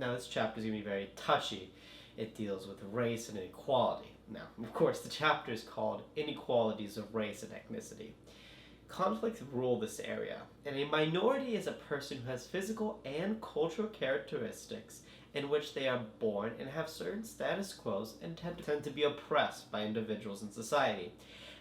Now this chapter is going to be very touchy. It deals with race and inequality. Now, of course, the chapter is called Inequalities of Race and Ethnicity. Conflicts rule this area, and a minority is a person who has physical and cultural characteristics in which they are born and have certain status quos and tend to be oppressed by individuals in society.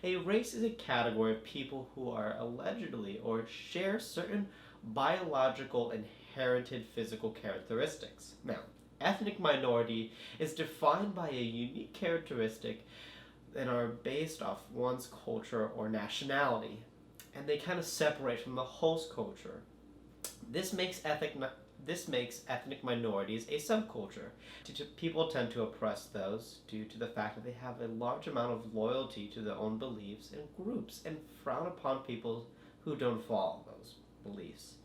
A race is a category of people who are allegedly or share certain biological inherited physical characteristics. Now, ethnic minority is defined by a unique characteristic and are based off one's culture or nationality, and they kind of separate from the host culture. This makes ethnic minorities a subculture. People tend to oppress those due to the fact that they have a large amount of loyalty to their own beliefs and groups and frown upon people who don't follow those beliefs.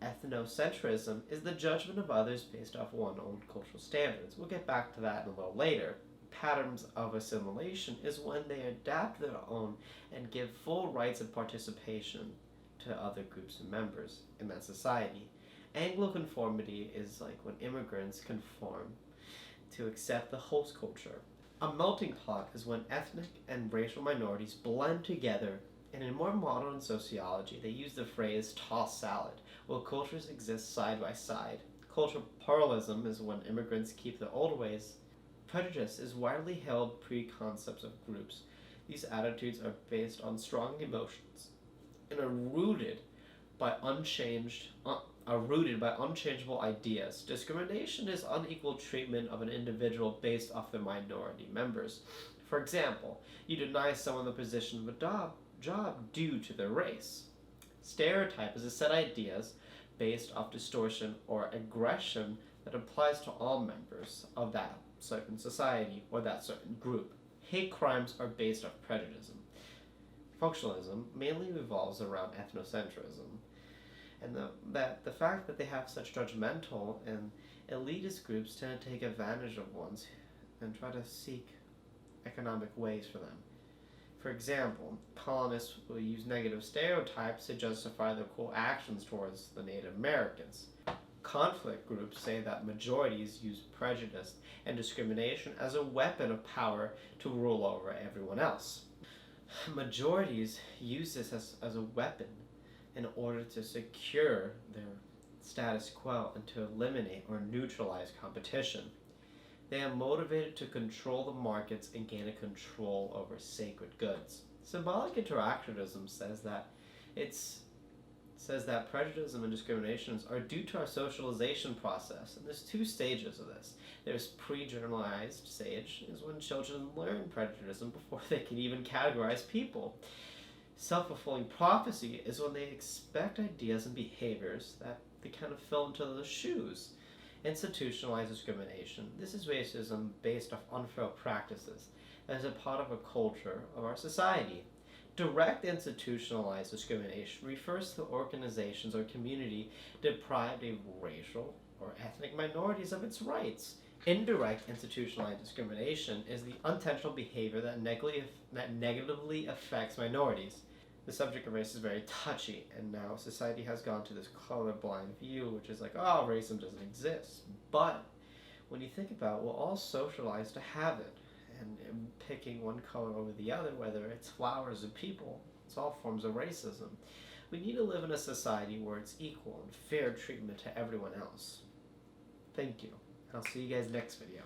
Ethnocentrism is the judgment of others based off one's own cultural standards. We'll get back to that in a little later. Patterns of assimilation is when they adapt their own and give full rights of participation to other groups and members in that society. Anglo-conformity is like when immigrants conform to accept the host culture. A melting pot is when ethnic and racial minorities blend together, and in more modern sociology, they use the phrase toss salad, where cultures exist side by side. Cultural pluralism is when immigrants keep their old ways. Prejudice is widely held preconcepts of groups. These attitudes are based on strong emotions and are rooted by unchangeable ideas. Discrimination is unequal treatment of an individual based off their minority members. For example, you deny someone the position of a job due to their race. Stereotype is a set of ideas based off distortion or aggression that applies to all members of that certain society or that certain group. Hate crimes are based off prejudice. Functionalism mainly revolves around ethnocentrism, and the fact that they have such judgmental and elitist groups tend to take advantage of ones and try to seek economic ways for them. For example, colonists will use negative stereotypes to justify their cruel actions towards the Native Americans. Conflict groups say that majorities use prejudice and discrimination as a weapon of power to rule over everyone else. Majorities use this as a weapon in order to secure their status quo and to eliminate or neutralize competition. They are motivated to control the markets and gain a control over sacred goods. Symbolic interactionism says that prejudice and discriminations are due to our socialization process, and there's two stages of this. There's pre-generalized stage, is when children learn prejudice before they can even categorize people. Self-fulfilling prophecy is when they expect ideas and behaviors that they kind of fill into those shoes. Institutionalized discrimination. This is racism based off unfair practices as a part of a culture of our society. Direct institutionalized discrimination refers to organizations or community deprived of racial or ethnic minorities of its rights. Indirect institutionalized discrimination is the unintentional behavior that negatively affects minorities. The subject of race is very touchy, and now society has gone to this colorblind view, which is like, oh, racism doesn't exist. But when you think about it, we're all socialized to have it, and picking one color over the other, whether it's flowers or people, it's all forms of racism. We need to live in a society where it's equal and fair treatment to everyone else. Thank you. I'll see you guys next video.